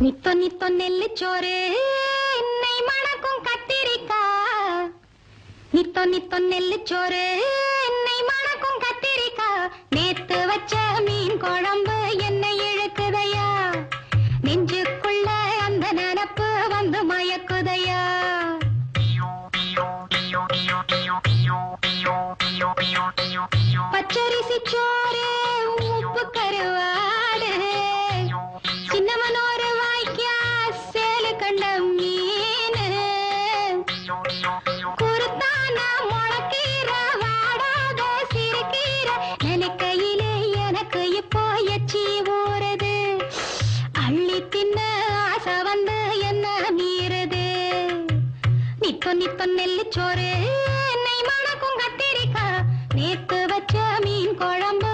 நித்தோ நித்தோ நெல்லிச்சோறு என்னை மணக்கும் கத்திரிக்கா. நித்தோ நித்தோ நெல்லிச்சோறு என்னை மணக்கும் கத்திரிக்கா. நேத்து வச்ச மீன் குழம்பு என்னை இழுக்குதையா. நெஞ்சுக்குள்ள அந்த நினப்பு வந்து மயக்குதையா. பச்சரிசி சோறு உப்பு கருவாடு சின்னமனோரு வாய்க்கா சேலு கண்ட மீன் குருத்தான முளக்கீர வாடாத சிறுகீர நினைக்கையிலே எனக்கு இப்போ எச்சி ஊறுது. அள்ளி தின்ன ஆசை வந்து என்ன மீறுது. நித்தோ நித்தோ நெல்லிச்சோறு என்னை மணக்கும் கத்திரிக்கா. நேத்து வச்ச மீன் குழம்பு